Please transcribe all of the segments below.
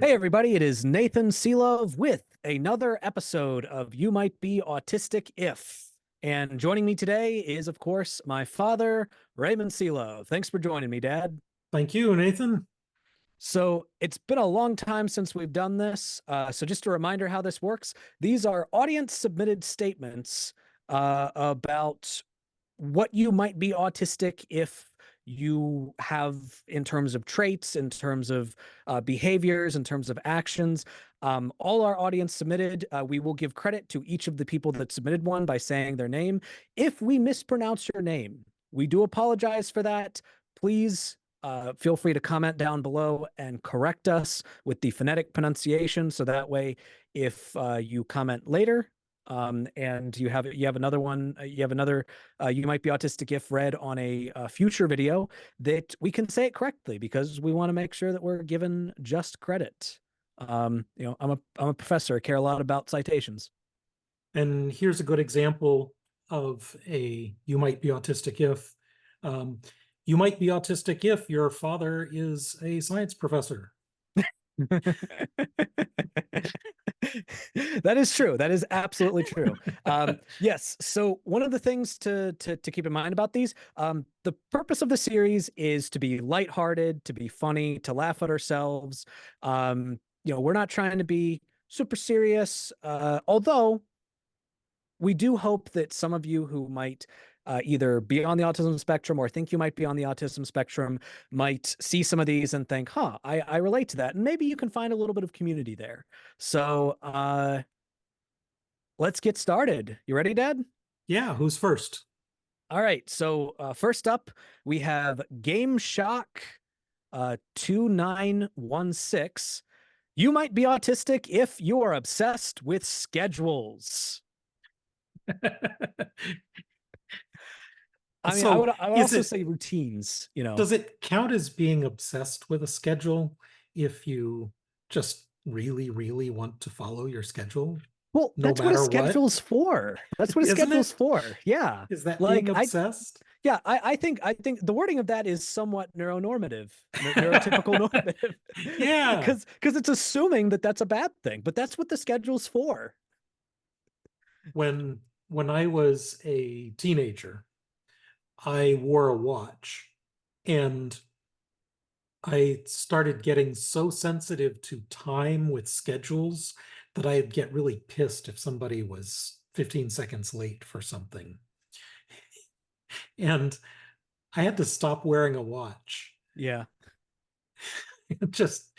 Hey, everybody, it is Nathan Selove with another episode of You Might Be Autistic If. And joining me today is, of course, my father, Raymond Selove. Thanks for joining me, Dad. Thank you, Nathan. So it's been a long time since we've done this. So just a reminder how this works. These are audience submitted statements about what you might be autistic if you have in terms of traits, in terms of behaviors, in terms of actions. All our audience submitted, we will give credit to each of the people that submitted one by saying their name. If we mispronounce your name, we do apologize for that. Please feel free to comment down below and correct us with the phonetic pronunciation. So that way, if you comment later, and you have another one, you have another, you might be autistic if read on a future video, that we can say it correctly because we want to make sure that we're given just credit. I'm a professor. I care a lot about citations. And here's a good example of a you might be autistic if. Um, you might be autistic if your father is a science professor. That is true. That is absolutely true. Yes. So one of the things to keep in mind about these, the purpose of the series is to be lighthearted, to be funny, to laugh at ourselves. We're not trying to be super serious, although we do hope that some of you who might either be on the autism spectrum or think you might be on the autism spectrum might see some of these and think, huh, I relate to that. And maybe you can find a little bit of community there. So let's get started. You ready, Dad? Yeah, who's first? All right. So first up, we have Game Shock 2916. You might be autistic if you are obsessed with schedules. I mean, I So would is also it say routines, you know. does it count as being obsessed with a schedule if you just really, really want to follow your schedule Well, no that's what a matter what? schedule's for. That's what a Isn't schedule's it? for. Yeah. Is that being Like obsessed? I think the wording of that is somewhat neuronormative, neurotypical normative. Yeah. Because it's assuming that that's a bad thing, but that's what the schedule's for. When I was a teenager, I wore a watch and I started getting so sensitive to time with schedules that I'd get really pissed if somebody was 15 seconds late for something. And I had to stop wearing a watch. Yeah. It just,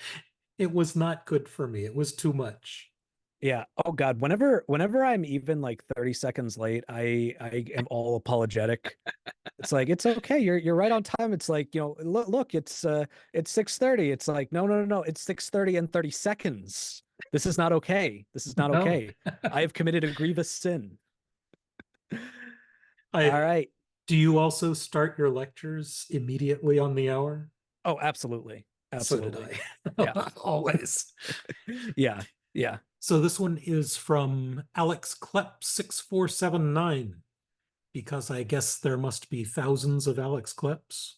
it was not good for me. It was too much. Yeah. Oh God. Whenever I'm even like 30 seconds late, I am all apologetic. It's like it's okay. You're right on time. It's like, look, it's 6:30. It's like, no. It's 6:30 and 30 seconds. This is not okay. This is not No. okay. I have committed a grievous sin. All I right. Do you also start your lectures immediately on the hour? Oh, absolutely. So did Absolutely. I. Yeah. Always. Yeah. Yeah. So this one is from Alex Klepp 6479, because I guess there must be thousands of Alex Klepps.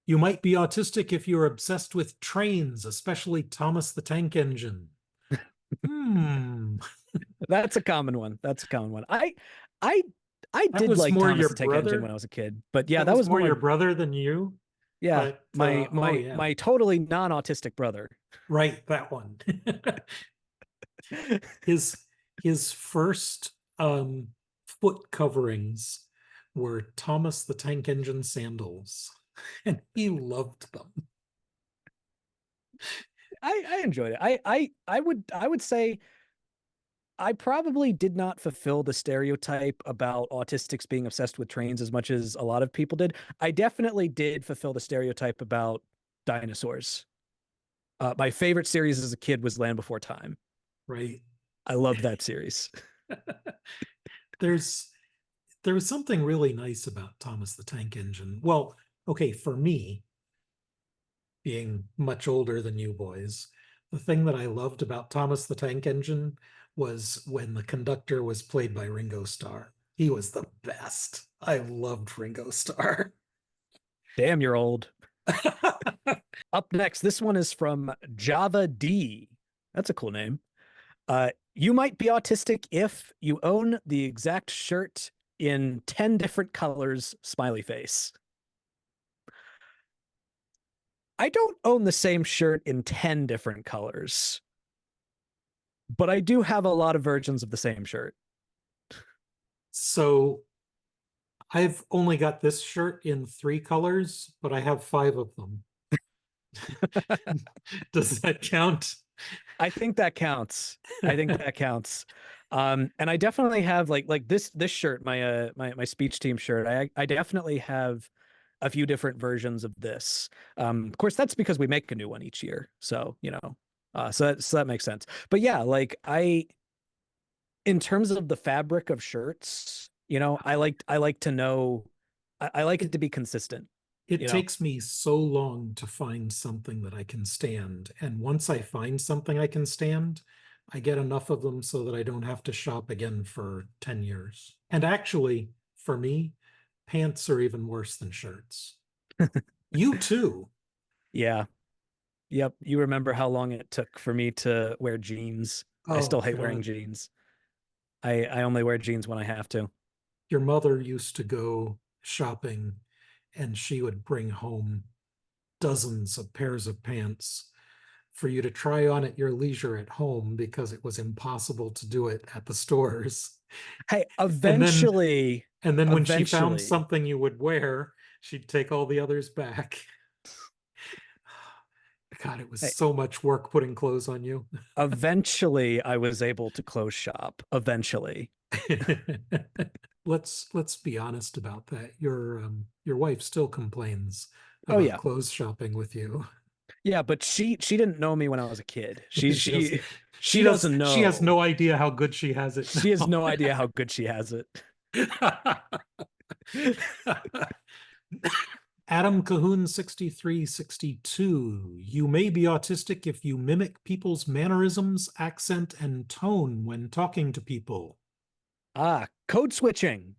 You might be autistic if you're obsessed with trains, especially Thomas the Tank Engine. Hmm. That's a common one. That's a common one. I I That did was like more Thomas your the Tank Engine when I brother. was a kid, but yeah, That that was was more more your brother than you. yeah, But my oh my yeah, my totally non-autistic brother. right, that one. his his first foot coverings were Thomas the Tank Engine sandals, and he loved them. I enjoyed it. I would say I probably did not fulfill the stereotype about autistics being obsessed with trains as much as a lot of people did. I definitely did fulfill the stereotype about dinosaurs. My favorite series as a kid was Land Before Time. Right. I loved that series. There's there was something really nice about Thomas the Tank Engine. Well, okay, for me, being much older than you boys, the thing that I loved about Thomas the Tank Engine was when the conductor was played by Ringo Starr. He was the best. I loved Ringo Starr. Damn, you're old. Up next, this one is from Java D. That's a cool name. You might be autistic if you own the exact shirt in 10 different colors, smiley face. I don't own the same shirt in 10 different colors, but I do have a lot of versions of the same shirt. So I've only got this shirt in 3 colors, but I have 5 of them. Does that count? I think that counts. I think that counts. And I definitely have like this shirt, my speech team shirt. I definitely have a few different versions of this. Of course, that's because we make a new one each year. So, so that makes sense. But yeah, like in terms of the fabric of shirts, I like to know, I like it It to be consistent, it you know. takes me so long to find something that I can stand. And once I find something I can stand, I get enough of them so that I don't have to shop again for 10 years. And actually, for me, pants are even worse than shirts. You too. Yeah. Yep. You remember how long it took for me to wear jeans. I Oh still hate wearing God. jeans. I only wear jeans when I have to. Your mother used to go shopping and she would bring home dozens of pairs of pants for you to try on at your leisure at home because it was impossible to do it at the stores. Hey, And then eventually, and then when she found eventually, something you would wear, she'd take all the others back. God, it was hey, so much work putting clothes on you. eventually I was able to close shop. Eventually. Let's be honest about that. Your wife still complains Oh about yeah. clothes shopping with you. Yeah, but she didn't know me when I was a kid. She She doesn't she she doesn't she has know. no idea how good she has it She has now. no idea how good she has it. Adam Cahoon 6362. You may be autistic if you mimic people's mannerisms, accent, and tone when talking to people. Code switching.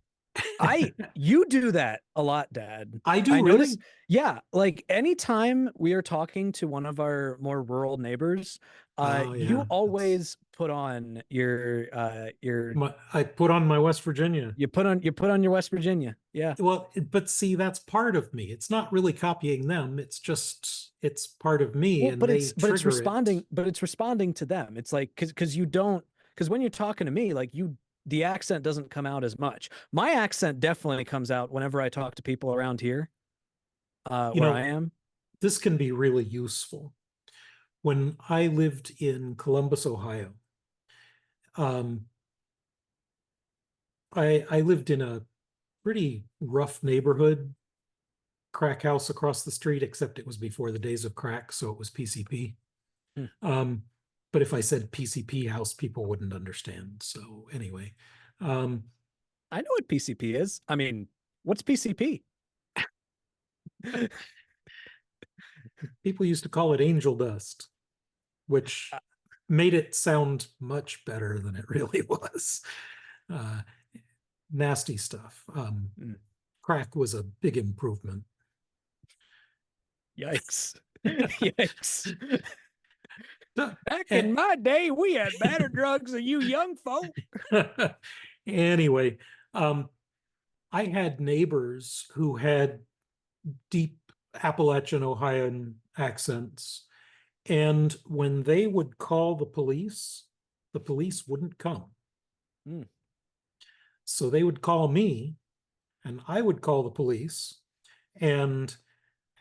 You do that a lot, Dad. I I do notice, really? yeah, like anytime we are talking to one of our more rural neighbors, Oh you yeah, that's always put on your I put on my West Virginia. you put on your West Virginia. Yeah. Well, but see, that's part of me. It's not really copying them. It's part of me, Well, and but they trigger it. it's responding to them. It's like because you don't because when you're talking to me, like the accent doesn't come out as much. My accent definitely comes out whenever I talk to people around here, You where I know, am. this can be really useful. When I lived in Columbus, Ohio, um, I lived in a pretty rough neighborhood, crack house across the street, except it was before the days of crack, so it was PCP. Hmm. Um, but if I said PCP house, people wouldn't understand. So anyway, um, I know what PCP is. I mean, what's PCP? people used to call it angel dust, which made it sound much better than it really was. Uh, Nasty stuff. Mm, Crack was a big improvement. yikes. Yikes. Back in my day, we had better drugs than you young folk. Anyway, um, I had neighbors who had deep Appalachian Ohioan accents. And when they would call the police wouldn't come. Mm, So they would call me, and I would call the police. And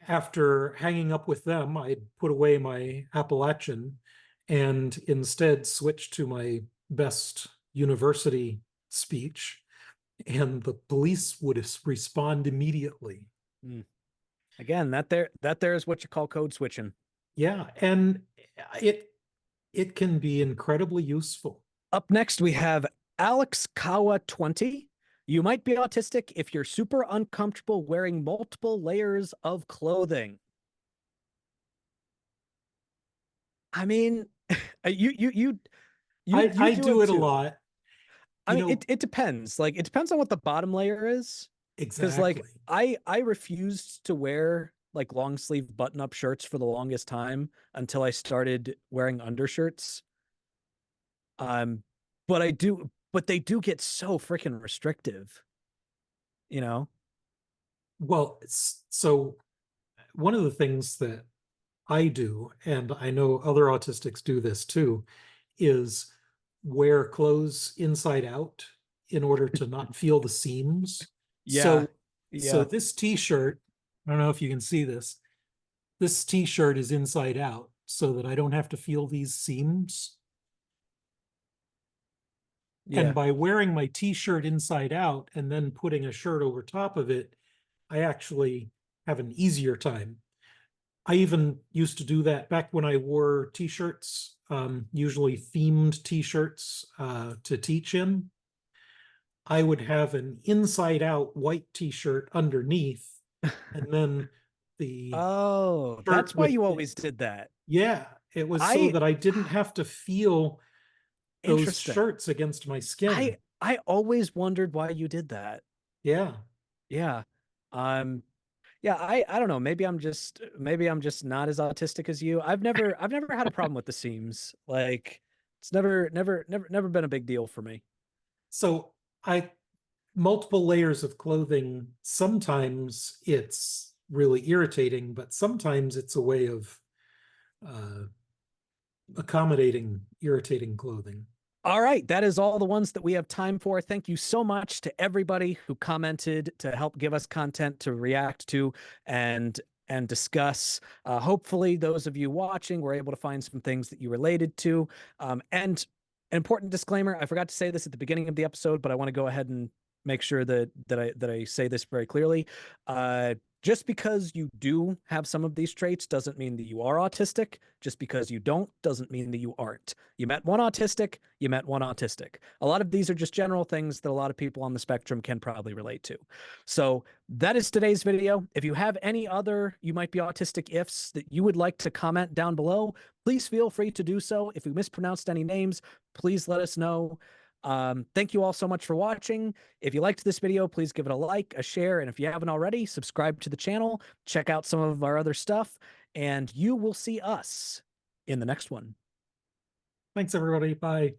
after hanging up with them, I'd put away my Appalachian and instead switch to my best university speech. And the police would respond immediately. mm. Again, that there is what you call code switching. Yeah, and it it can be incredibly useful. Up next, we have Alex Kawa 20. You might be autistic if you're super uncomfortable wearing multiple layers of clothing. I mean, you I do do it it a too. lot, I you mean, know, it depends. Like it depends on what the bottom layer is. Because like exactly. I refused to wear like long sleeve button up shirts for the longest time until I started wearing undershirts. Um, but they do get so freaking restrictive, you know? Well, so one of the things that I do, and I know other autistics do this too, is wear clothes inside out in order to not feel the seams. Yeah. So Yeah. this t-shirt, I don't know if you can see this. This t-shirt is inside out so that I don't have to feel these seams. And Yeah. by wearing my t-shirt inside out and then putting a shirt over top of it, I actually have an easier time. I even used to do that back when I wore t-shirts, usually themed t-shirts to teach in. I would have an inside out white t-shirt underneath, and then the Oh, shirt that's why with you the, always did that. yeah, it was so I that I didn't have to feel those Interesting. shirts against my skin. I always wondered why you did that. Yeah. Yeah. Um yeah, I don't know. Maybe I'm just not as autistic as you. I've never had a problem with the seams. Like it's never been a big deal for me. So I multiple layers of clothing, sometimes it's really irritating, but sometimes it's a way of uh, accommodating irritating clothing. All right, that is all the ones that we have time for. Thank you so much to everybody who commented to help give us content to react to and and discuss. Hopefully, those of you watching were able to find some things that you related to. And an important disclaimer: I forgot to say this at the beginning of the episode, but I want to go ahead and make sure that I say this very clearly. Just because you do have some of these traits doesn't mean that you are autistic. Just because you don't doesn't mean that you aren't. You met one autistic, you met one autistic. A lot of these are just general things that a lot of people on the spectrum can probably relate to. So that is today's video. If you have any other you might be autistic ifs that you would like to comment down below, please feel free to do so. If we mispronounced any names, please let us know. Thank you all so much for watching. If you liked this video, please give it a like, a share, and if you haven't already, subscribe to the channel, check out some of our other stuff, and you will see us in the next one. Thanks, everybody. Bye.